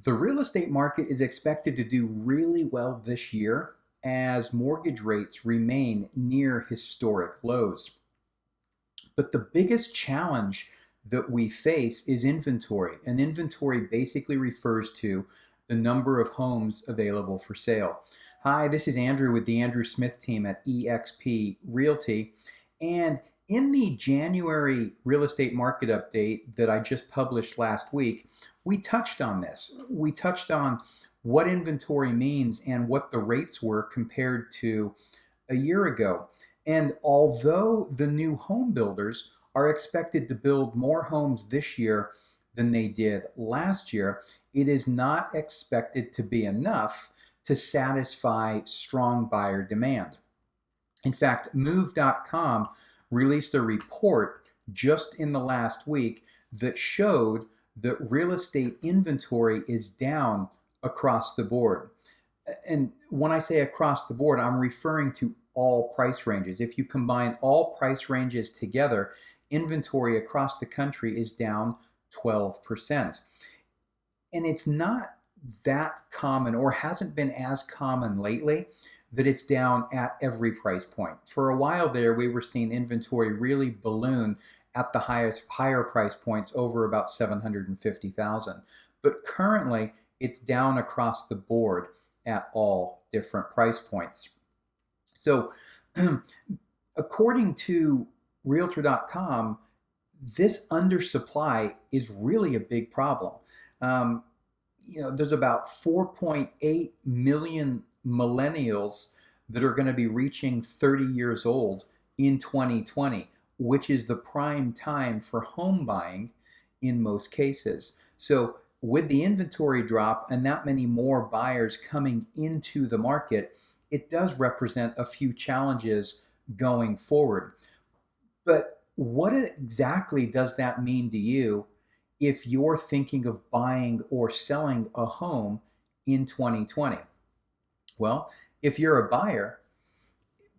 The real estate market is expected to do really well this year as mortgage rates remain near historic lows. But the biggest challenge that we face is inventory. And inventory basically refers to the number of homes available for sale. Hi, this is Andrew with the Andrew Smith team at eXp Realty. And in the January real estate market update that I just published last week, we touched on this. We touched on what inventory means and what the rates were compared to a year ago. And although the new home builders are expected to build more homes this year than they did last year, it is not expected to be enough to satisfy strong buyer demand. In fact, Move.com released a report just in the last week that showed that real estate inventory is down across the board. And when I say across the board, I'm referring to all price ranges. If you combine all price ranges together, inventory across the country is down 12%. And it's not that common, or hasn't been as common lately, that it's down at every price point. For a while there, we were seeing inventory really balloon at the higher price points over about 750,000. But currently, it's down across the board at all different price points. So, according to Realtor.com, this undersupply is really a big problem. Um, there's about 4.8 million millennials that are going to be reaching 30 years old in 2020, which is the prime time for home buying in most cases. So with the inventory drop and that many more buyers coming into the market, it does represent a few challenges going forward. But what exactly does that mean to you if you're thinking of buying or selling a home in 2020? Well, if you're a buyer,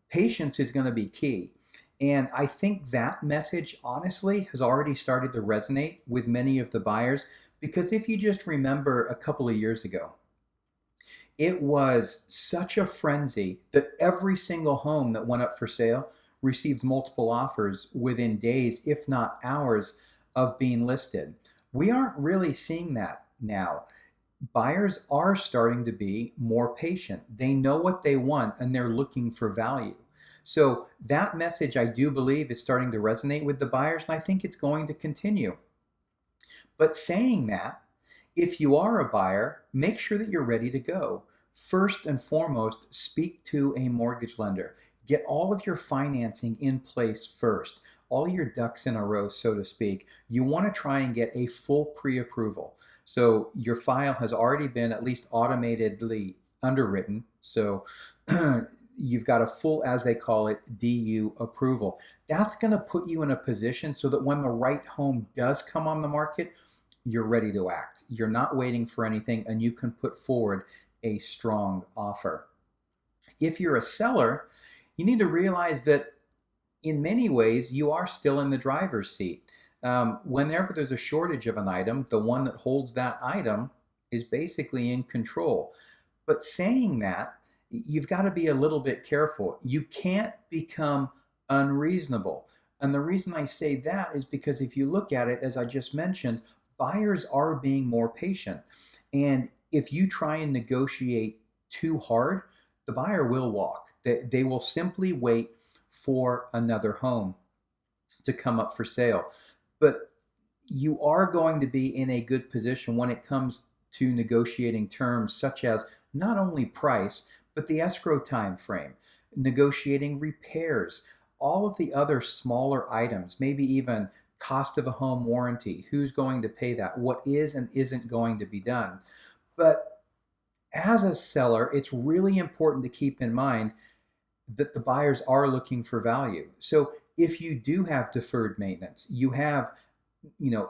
patience is going to be key. And I think that message, honestly, has already started to resonate with many of the buyers, because if you just remember a couple of years ago, it was such a frenzy that every single home that went up for sale received multiple offers within days, if not hours, of being listed. We aren't really seeing that now. Buyers are starting to be more patient. They know what they want and they're looking for value. So that message, I do believe, is starting to resonate with the buyers, and I think it's going to continue. But saying that, if you are a buyer, make sure that you're ready to go. First and foremost, speak to a mortgage lender. Get all of your financing in place first, all your ducks in a row, so to speak. You want to try and get a full pre-approval. So your file has already been at least automatically underwritten. So you've got a full, as they call it, DU approval. That's going to put you in a position so that when the right home does come on the market, you're ready to act. You're not waiting for anything, and you can put forward a strong offer. If you're a seller, you need to realize that in many ways you are still in the driver's seat. Whenever there's a shortage of an item, the one that holds that item is basically in control. But saying that, you've got to be a little bit careful. You can't become unreasonable. And the reason I say that is because if you look at it, as I just mentioned, buyers are being more patient. And if you try and negotiate too hard, the buyer will walk. They will simply wait for another home to come up for sale. But you are going to be in a good position when it comes to negotiating terms such as not only price, but the escrow time frame, negotiating repairs, all of the other smaller items, maybe even cost of a home warranty, who's going to pay that, what is and isn't going to be done. But as a seller, it's really important to keep in mind that the buyers are looking for value. So if you do have deferred maintenance, you have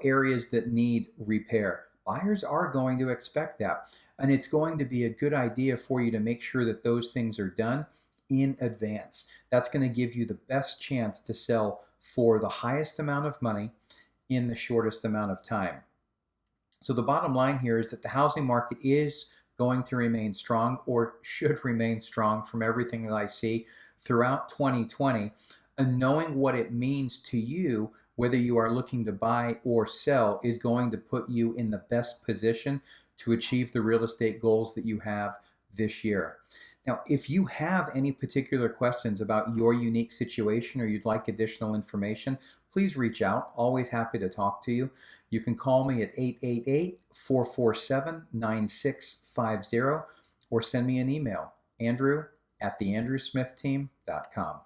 areas that need repair, buyers are going to expect that. And it's going to be a good idea for you to make sure that those things are done in advance. That's going to give you the best chance to sell for the highest amount of money in the shortest amount of time. So the bottom line here is that the housing market is going to remain strong, or should remain strong, from everything that I see throughout 2020. And knowing what it means to you, whether you are looking to buy or sell, is going to put you in the best position to achieve the real estate goals that you have this year. Now, if you have any particular questions about your unique situation, or you'd like additional information, please reach out. Always happy to talk to you. You can call me at 888-447-9650, or send me an email, Andrew@theandrewsmithteam.com.